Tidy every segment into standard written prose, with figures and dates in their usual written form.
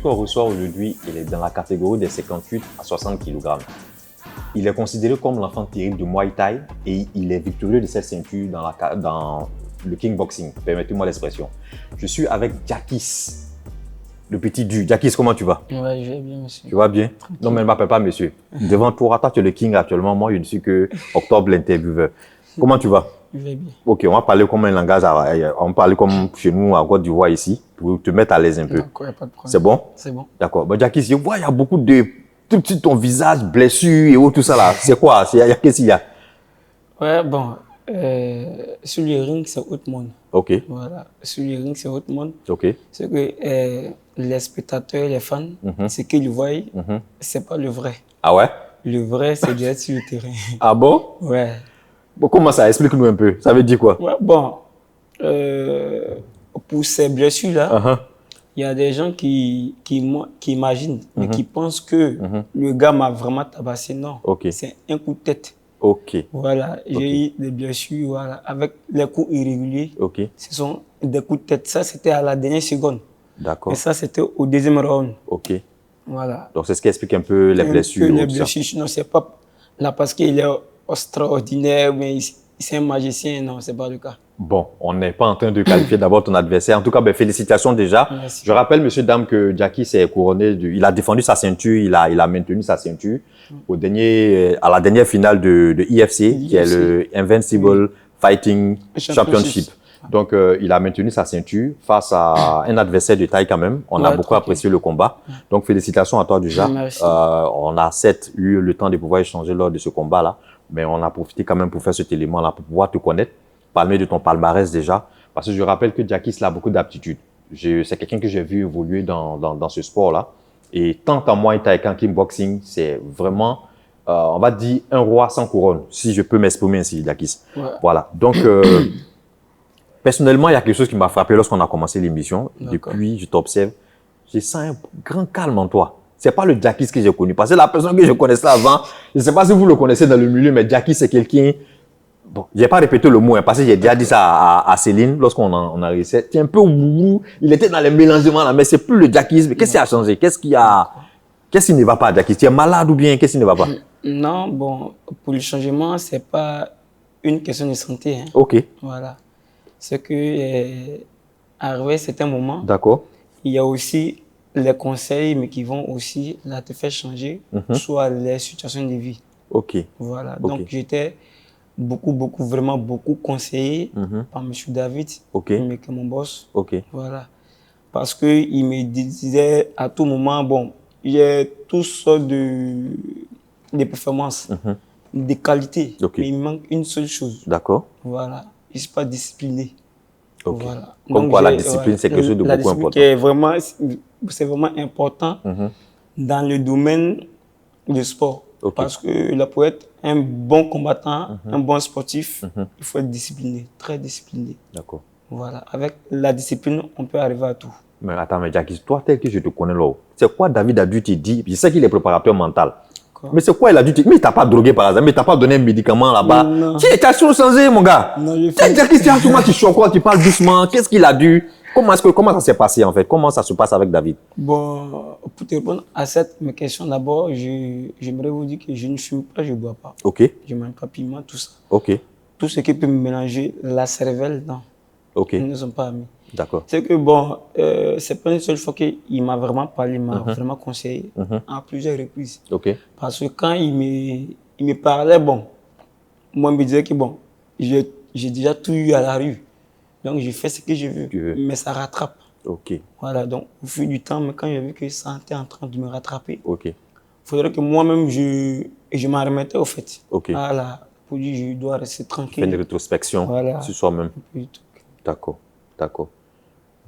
qu'on reçoit aujourd'hui, il est dans la catégorie des 58 à 60 kg. Il est considéré comme l'enfant terrible du Muay Thai et il est victorieux de cette ceinture dans le kickboxing. Permettez-moi l'expression. Je suis avec Jakis, le petit du. Jakis, comment tu vas? Ouais, je vais bien, monsieur. Tu vas bien? Non, mais ne m'appelle pas monsieur. Devant toi, tu es le king actuellement. Moi, je ne suis que Octobre, l'intervieweur. Comment tu vas? Je vais bien. Ok, on va parler comme un langage, on va parler comme chez nous à Côte d'Ivoire ici, pour te mettre à l'aise un peu. D'accord, il n'y a pas de problème. C'est bon? C'est bon. D'accord. Bon, Jakis, je vois, il y a beaucoup de tout petit ton visage, blessure et tout ça là. C'est quoi? Qu'est-ce qu'il y a? Ouais, bon, sur le ring, c'est autre monde. Ok. Voilà, sur le ring, c'est autre monde. Ok. C'est que les spectateurs, les fans, ce qu'ils voient, c'est pas le vrai. Ah ouais? Le vrai, c'est d'être sur le terrain. Ah bon? Ouais. Bon, comment ça? Explique-nous un peu. Ça veut dire quoi? Ouais, bon, pour ces blessures-là, Uh-huh. il y a des gens qui imaginent, mais qui pensent que le gars m'a vraiment tabassé. Non, Ok. c'est un coup de tête. Ok. Voilà, j'ai eu des blessures, voilà, avec les coups irréguliers. Ok. Ce sont des coups de tête. Ça, c'était à la dernière seconde. D'accord. Et ça, c'était au deuxième round. Ok. Voilà. Donc, c'est ce qui explique un peu les blessures. Les tout ça. blessures, non, c'est pas là parce qu'il est extraordinaire, mais c'est un magicien. Non, c'est pas le cas. Bon, on n'est pas en train de qualifier d'abord ton adversaire. En tout cas, ben, félicitations déjà. Merci. Je rappelle, monsieur, dame, que Jakis s'est couronné. Il a défendu sa ceinture, il a maintenu sa ceinture à la dernière finale de IFC, qui est le Invincible Fighting Championship. Donc, il a maintenu sa ceinture face à un adversaire de taille quand même. On a beaucoup apprécié le combat. Donc, félicitations à toi déjà. Merci. On a certes eu le temps de pouvoir échanger lors de ce combat-là, mais on a profité quand même pour faire cet élément-là, pour pouvoir te connaître, parler de ton palmarès déjà. Parce que je rappelle que Jakis a beaucoup d'aptitudes. C'est quelqu'un que j'ai vu évoluer dans ce sport-là. Et tant en Muay Thai qu'en kickboxing, c'est vraiment, on va dire, un roi sans couronne, si je peux m'exprimer ainsi, Jakis. Ouais. Voilà. Donc, personnellement, il y a quelque chose qui m'a frappé lorsqu'on a commencé l'émission. Depuis, je t'observe, je sens un grand calme en toi. C'est pas le Jakis que j'ai connu. Parce que la personne que je connaissais avant, je ne sais pas si vous le connaissez dans le milieu, mais Jakis, c'est quelqu'un... Bon, je n'ai pas répété le mot, hein, parce que j'ai déjà dit ça à Céline lorsqu'on a réussi. C'est un peu ouh, il était dans les mélangements là, mais c'est plus le Jakis. Qu'est-ce qui a changé? Qu'est-ce qui ne va pas, Jakis? Tu es malade ou bien qu'est-ce qui ne va pas? Non, bon, pour le changement, c'est pas une question de santé. Hein. Ok. Voilà. C'est que, arrivé à certains moments, d'accord, il y a aussi les conseils, mais qui vont aussi là, te faire changer, soit les situations de vie. Ok. Voilà. Donc, j'étais vraiment beaucoup conseillé par M. David, mais que mon boss. Ok. Voilà. Parce qu'il me disait à tout moment, bon, j'ai toutes sortes de performances, de qualités, mais il me manque une seule chose. D'accord. Voilà. Je ne suis pas discipliné. Okay. Voilà. Comme donc, quoi la discipline, c'est quelque chose de beaucoup important. C'est vraiment important dans le domaine du sport. Parce que là, pour être un bon combattant, un bon sportif, il faut être discipliné, très discipliné. D'accord. Voilà. Avec la discipline, on peut arriver à tout. Mais attends, mais Jakis, toi, tel que je te connais là, c'est quoi David a dû te dire? Je sais qu'il est préparateur mental. Mais c'est quoi il a dû te dire? Mais il t'a pas drogué par exemple, mais il t'a pas donné un médicament là-bas. Tu as changé, mon gars. Non, je fais. Jakis, tu chocolat, tu parles doucement. Qu'est-ce qu'il a dû? Comment ça s'est passé en fait? Comment ça se passe avec David? Bon, pour te répondre à cette question, d'abord, j'aimerais vous dire que je ne fume pas, je ne bois pas. Ok. Je ne mange pas piment, tout ça. Ok. Tout ce qui peut me mélanger la cervelle, non. Ok. Nous ne sommes pas amis. D'accord. C'est que bon, c'est pas une seule fois qu'il m'a vraiment parlé, il m'a vraiment conseillé à plusieurs reprises. Ok. Parce que quand il me parlait, bon, moi, il me disait que bon, j'ai déjà tout eu à la rue. Donc, je fais ce que je veux, mais ça rattrape. Ok. Voilà, donc, au fil du temps, mais quand j'ai vu que ça était en train de me rattraper, il faudrait que moi-même, je m'en remettais au fait. Ok. Voilà, pour dire, je dois rester tranquille. Faire une rétrospection sur soi-même. D'accord, d'accord.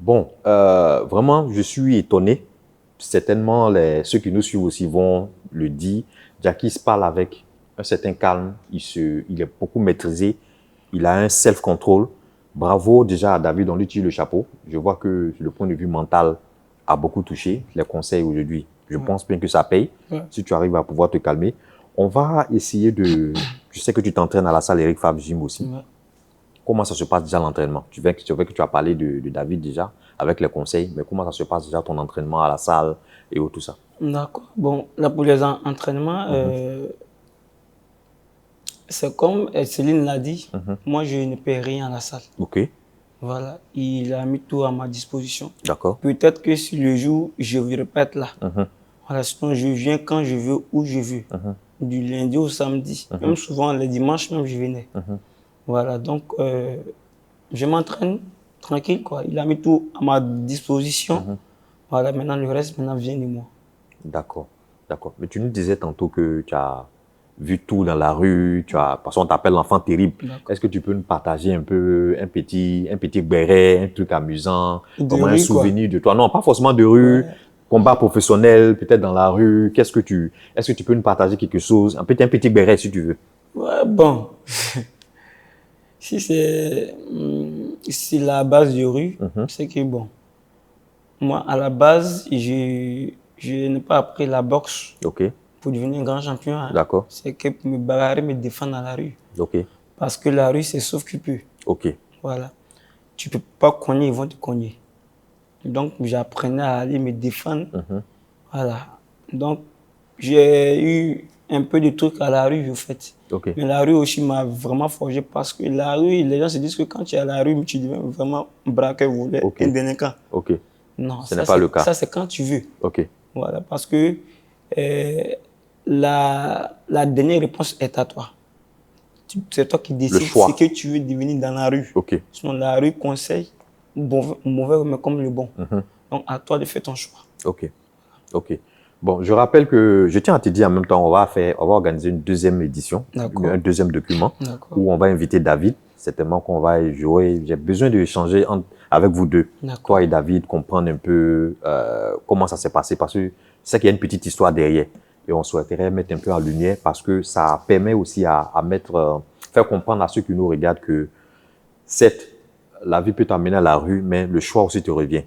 Bon, vraiment, je suis étonné. Certainement, ceux qui nous suivent aussi vont le dire. Jakis parle avec un certain calme. Il est beaucoup maîtrisé. Il a un self-control. Bravo déjà à David, on lui tire le chapeau. Je vois que le point de vue mental a beaucoup touché. Les conseils aujourd'hui, je pense bien que ça paye. Si tu arrives à pouvoir te calmer. On va essayer de... Je sais que tu t'entraînes à la salle Eric Fabre Gym aussi. comment ça se passe déjà l'entraînement? Tu vois que tu as parlé de David déjà, avec les conseils, mais comment ça se passe déjà ton entraînement à la salle et tout ça? D'accord. Bon, là, pour les entraînements, c'est comme Céline l'a dit, moi, je ne paie rien à la salle. OK. Voilà, il a mis tout à ma disposition. D'accord. Peut-être que si le jour, je ne vais pas être là. Voilà, sinon, je viens quand je veux, où je veux. Du lundi au samedi. Même souvent, les dimanches, même, je venais. Voilà, donc, je m'entraîne tranquille, quoi. Il a mis tout à ma disposition. Voilà, maintenant, le reste, maintenant, vient de moi. D'accord, d'accord. Mais tu nous disais tantôt que tu as vu tout dans la rue, parce qu'on t'appelle l'enfant terrible. Est-ce que tu peux nous partager un peu un petit béret, un truc amusant, vraiment un souvenir de toi? Non, pas forcément de rue, combat professionnel, peut-être dans la rue. Est-ce que tu peux nous partager quelque chose? Un petit béret, si tu veux. Ouais, bon. Si c'est la base de rue, c'est que bon. Moi, à la base, je n'ai pas appris la boxe. OK. Pour devenir un grand champion, hein. D'accord. C'est que pour me bagarrer, me défendre dans la rue. OK. Parce que la rue, c'est sauf que peut. OK. Voilà. Tu peux pas cogner, ils vont te cogner. Donc, j'apprenais à aller me défendre. Voilà. Donc, j'ai eu un peu de trucs à la rue, en fait. OK. Mais la rue aussi m'a vraiment forgé parce que la rue, les gens se disent que quand tu es à la rue, tu deviens vraiment braqueur, voleur, un délinquant. OK. Non, ce n'est pas le cas. Ça, c'est quand tu veux. OK. Voilà, parce que la dernière réponse est à toi. C'est toi qui décides ce que tu veux devenir dans la rue. OK. Sinon, la rue conseille, mauvais, mais comme le bon. Donc, à toi de faire ton choix. OK. OK. Bon, je rappelle que je tiens à te dire en même temps, on va organiser une deuxième édition, un deuxième document, où on va inviter David. Certainement qu'on va jouer. J'ai besoin d'échanger avec vous deux, toi et David, comprendre un peu comment ça s'est passé, parce que c'est qu'il y a une petite histoire derrière. Et on souhaiterait mettre un peu en lumière parce que ça permet aussi à faire comprendre à ceux qui nous regardent que, certes, la vie peut t'amener à la rue, mais le choix aussi te revient.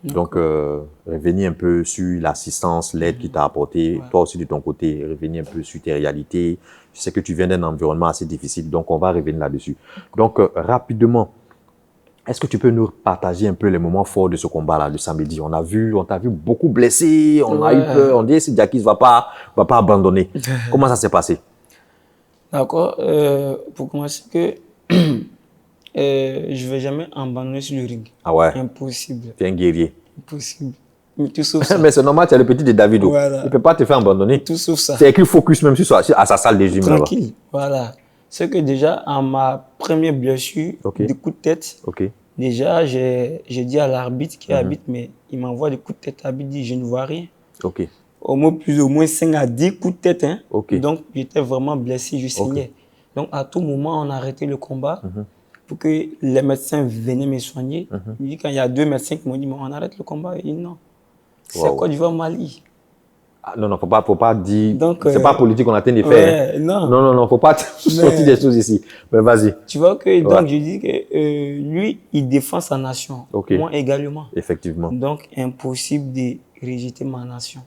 Donc, revenir un peu sur l'assistance, l'aide qu'il t'a apportée. Toi aussi, de ton côté, revenir un peu sur tes réalités. Je sais que tu viens d'un environnement assez difficile, donc on va revenir là-dessus. Donc, rapidement, est-ce que tu peux nous partager un peu les moments forts de ce combat-là, le samedi? On t'a vu beaucoup blessé, on a eu peur, on dit si Jackie ne va pas abandonner. Comment ça s'est passé? D'accord. Pour commencer, je ne vais jamais abandonner sur le ring. Ah ouais? Impossible. Tu es un guerrier. Impossible. Mais tout sauf ça. Mais c'est normal, tu es le petit de David. Voilà. Il ne peut pas te faire abandonner. Tout sauf ça. C'est écrit focus même à sa salle de gym. Tranquille. Voilà. C'est que déjà, à ma première blessure de coup de tête, déjà, j'ai dit à l'arbitre qui arbitre, mais il m'envoie des coups de tête. L'arbitre dit, je ne vois rien. Au moins, plus ou moins 5 à 10 coups de tête. Hein. Donc, j'étais vraiment blessé, je saignais. Donc, à tout moment, on a arrêté le combat pour que les médecins venaient me soigner. Il dit, quand il y a 2 médecins qui m'ont dit, mais on arrête le combat. Il dit, non. C'est Côte d'Ivoire, Mali. Ah, non, faut pas dire. C'est pas politique, on a tenu de faire. Non, faut pas sortir des choses ici. Mais vas-y. Tu vois que, donc, je dis que lui, il défend sa nation. Moi également. Effectivement. Donc, impossible de rejeter ma nation.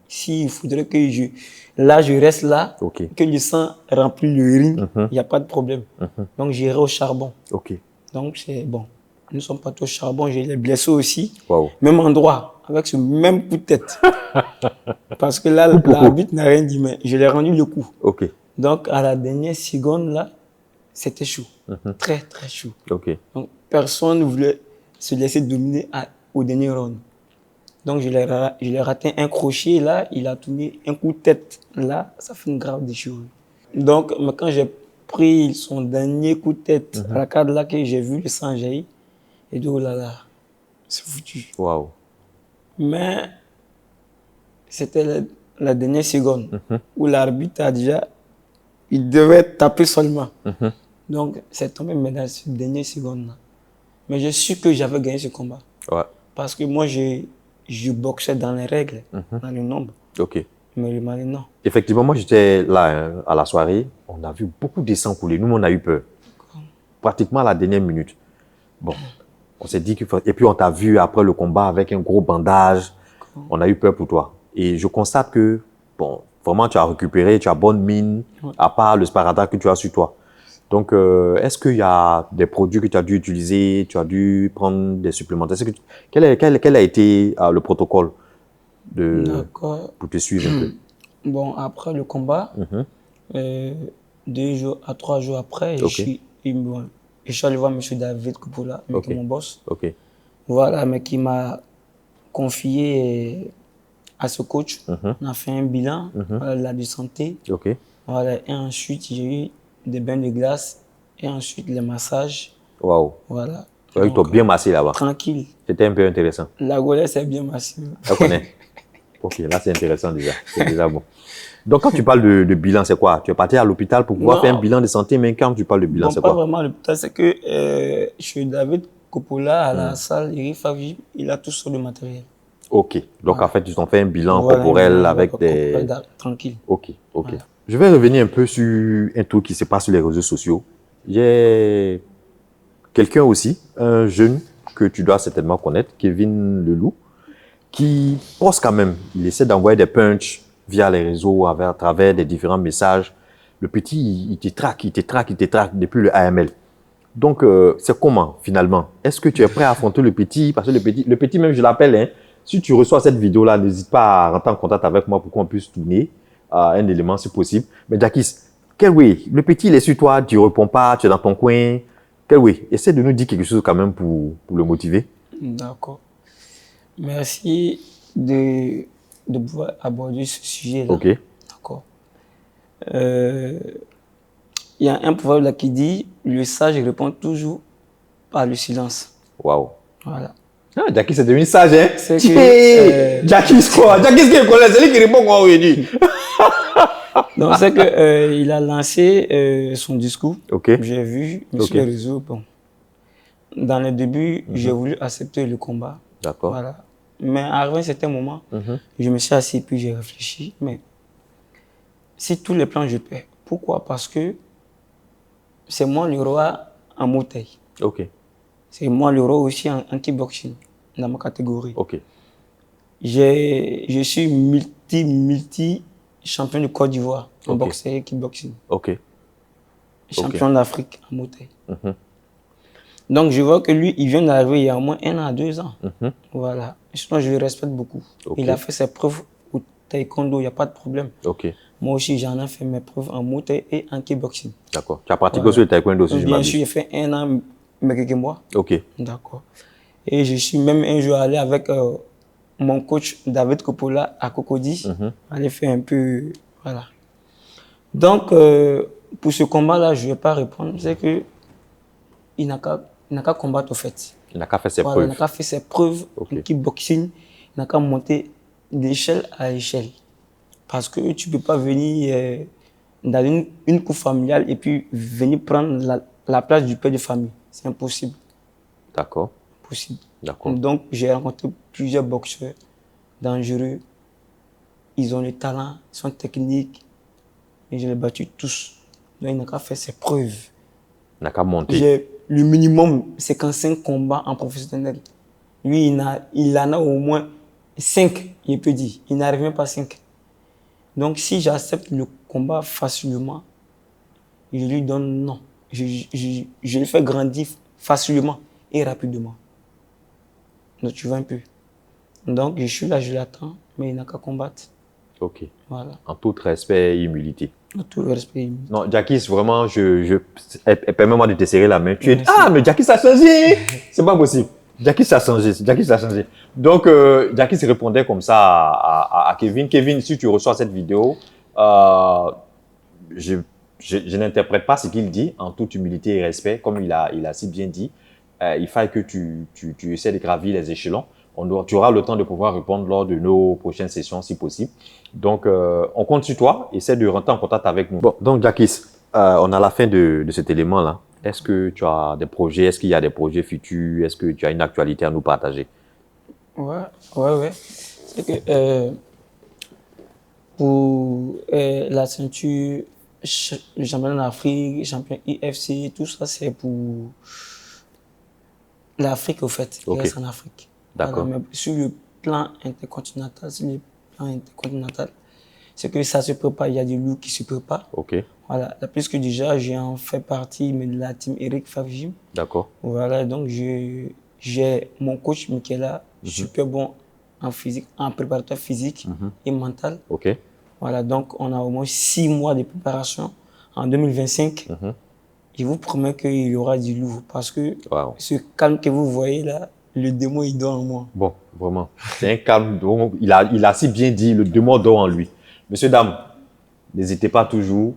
S'il faudrait que je reste là, que le sang remplit le ring, il n'y a pas de problème. Donc, j'irai au charbon. Donc, c'est bon. Nous ne sommes pas tous au charbon, j'ai les blessés aussi. Même endroit, avec ce même coup de tête. Parce que là, l'arbitre n'a rien dit, mais je l'ai rendu le coup. Donc, à la dernière seconde, là, c'était chaud. Très, très chaud. Donc, personne ne voulait se laisser dominer au dernier round. Donc, je l'ai raté un crochet, là, il a tourné un coup de tête. Là, ça fait une grave déchirure. Donc, mais quand j'ai pris son dernier coup de tête, à la carte là, que j'ai vu le sang jaillir, et donc, oh là là, c'est foutu. Mais c'était la dernière seconde où l'arbitre a déjà, il devait taper seulement. Donc, c'est tombé dans cette dernière seconde-là. Mais je suis que j'avais gagné ce combat. Parce que moi, je boxais dans les règles, dans le nombre. Mais le Mali, non. Effectivement, moi, j'étais là à la soirée. On a vu beaucoup de sang couler. Nous, on a eu peur. Pratiquement à la dernière minute. Bon. On s'est dit qu'il faut... Et puis, on t'a vu après le combat avec un gros bandage. On a eu peur pour toi. Et je constate que, bon, vraiment, tu as récupéré, tu as bonne mine, à part le sparadrap que tu as sur toi. Donc, est-ce qu'il y a des produits que tu as dû utiliser, tu as dû prendre des supplémentaires? Quel a été le protocole pour te suivre un peu? Bon, après le combat, 2 jours à 3 jours après, je suis allé voir M. David Coppola, mon boss. Voilà, mais qui m'a confié à ce coach. On a fait un bilan, voilà, de santé. Voilà, et ensuite, j'ai eu des bains de glace et ensuite les massages. Waouh. Voilà. Tu as bien massé là-bas. Tranquille. C'était un peu intéressant. La Gauloise, c'est bien massé. Je connais. Ok, là c'est intéressant déjà. C'est déjà bon. Donc quand tu parles de bilan, c'est quoi? Tu es parti à l'hôpital pour pouvoir faire un bilan de santé, mais quand tu parles de bilan, c'est quoi? Pas vraiment à l'hôpital, c'est que chez David Coppola, à la salle Eric Favre, il a tout sur le matériel. Ok, donc en fait, ils ont fait un bilan corporel avec des... Tranquille. Ok. Voilà. Je vais revenir un peu sur un truc qui se passe sur les réseaux sociaux. J'ai quelqu'un aussi, un jeune que tu dois certainement connaître, Kevin Leloup, qui poste quand même. Il essaie d'envoyer des punchs via les réseaux, à travers des différents messages. Le petit, il te traque depuis le AML. Donc, c'est comment finalement? Est-ce que tu es prêt à affronter le petit? Parce que le petit même, je l'appelle, hein. Si tu reçois cette vidéo-là, n'hésite pas à rentrer en contact avec moi pour qu'on puisse tourner un élément si possible. Mais Jackis, le petit, il est sur toi, tu ne réponds pas, tu es dans ton coin. Essaie de nous dire quelque chose quand même pour le motiver. D'accord. Merci de pouvoir aborder ce sujet-là. Ok. D'accord. Il y a un proverbe là qui dit « Le sage répond toujours par le silence ». Waouh. Voilà. Ah, Jackis est devenu sage, hein? C'est que... Jackis quoi? Jackis qui connaît, c'est lui qui répond quoi aujourd'hui? Donc, c'est qu'il a lancé son discours. J'ai vu sur les réseaux. Bon. Dans les débuts, j'ai voulu accepter le combat. D'accord. Voilà. Mais arrivé à un certain moment, je me suis assis puis j'ai réfléchi. Mais si tous les plans je perds, pourquoi? Parce que c'est moi le roi en Muay Thai. C'est moi le roi aussi en kickboxing, dans ma catégorie. Je suis multi champion de Côte d'Ivoire en boxe et kickboxing. Champion d'Afrique en Muay Thai. Donc, je vois que lui, il vient d'arriver il y a au moins 1 an à 2 ans. Voilà. Sinon, je le respecte beaucoup. Il a fait ses preuves au taekwondo, il n'y a pas de problème. Moi aussi, j'en ai fait mes preuves en Muay Thai et en kickboxing. D'accord. Tu as pratiqué aussi le taekwondo aussi, bien sûr, j'ai fait 1 an, mais quelques mois. D'accord. Et je suis même un jour allé avec mon coach David Coppola à Cocody. Aller faire un peu... Voilà. Donc, pour ce combat-là, je ne vais pas répondre. C'est que il n'a qu'à combattre au fait. Il n'a qu'à faire ses preuves. Il n'a qu'à faire ses preuves en kickboxing. Il n'a qu'à monter d'échelle à échelle. Parce que tu ne peux pas venir dans une cour familiale et puis venir prendre la place du père de famille. C'est impossible. D'accord. Possible. D'accord. Donc, j'ai rencontré plusieurs boxeurs dangereux. Ils ont le talent, ils sont techniques. Et je les ai battus tous. Donc, il n'a qu'à faire ses preuves. Il n'a qu'à monter. Le minimum, c'est 55 combats en professionnel. Lui, il en a au moins 5, il peut dire. Il n'arrive même pas à 5. Donc, si j'accepte le combat facilement, je lui donne non. Je le fais grandir facilement et rapidement. Donc, tu vois un peu. Donc, je suis là, je l'attends, mais il n'a qu'à combattre. Voilà. En tout respect et humilité. En tout respect et humilité. Non, Jackis, vraiment, permets-moi de te serrer la main. Mais Jackis a changé. C'est pas possible. Jackis a changé. Donc, Jackis répondait comme ça à Kevin. Kevin, si tu reçois cette vidéo, je n'interprète pas ce qu'il dit en toute humilité et respect, comme il a si bien dit. Il faut que tu essaies de gravir les échelons. Tu auras le temps de pouvoir répondre lors de nos prochaines sessions, si possible. Donc, on compte sur toi. Essaie de rentrer en contact avec nous. Bon, donc, Jackis, on a la fin de cet élément-là. Est-ce que tu as des projets? Est-ce qu'il y a des projets futurs? Est-ce que tu as une actualité à nous partager? Ouais. C'est que pour la ceinture, le championnat d'Afrique, champion IFC, tout ça, c'est pour l'Afrique, au fait. Il reste en Afrique. D'accord. Mais sur le plan intercontinental, c'est que ça se prépare. Il y a des loups qui se préparent. Voilà, plus que déjà, j'en fais partie mais de la team Eric Favjim. D'accord. Voilà, donc j'ai mon coach Michaela, super bon en physique, en préparateur physique et mental. OK. Voilà, donc on a au moins 6 mois de préparation. En 2025, je vous promets qu'il y aura du lourd parce que ce calme que vous voyez là, le démon il dort en moi. Bon, vraiment, c'est un calme. Il a si bien dit, le démon dort en lui. Messieurs, dames, n'hésitez pas toujours,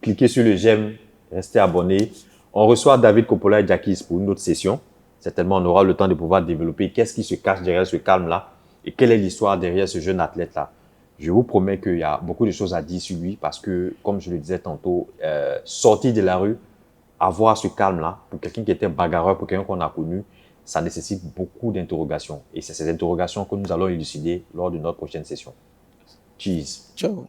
cliquez sur le j'aime, restez abonnés. On reçoit David Coppola et Jackies pour une autre session. Certainement, on aura le temps de pouvoir développer qu'est-ce qui se cache derrière ce calme-là et quelle est l'histoire derrière ce jeune athlète-là. Je vous promets qu'il y a beaucoup de choses à dire sur lui parce que, comme je le disais tantôt, sortir de la rue, avoir ce calme-là, pour quelqu'un qui était bagarreur, pour quelqu'un qu'on a connu, ça nécessite beaucoup d'interrogations. Et c'est ces interrogations que nous allons élucider lors de notre prochaine session. Cheers. Ciao.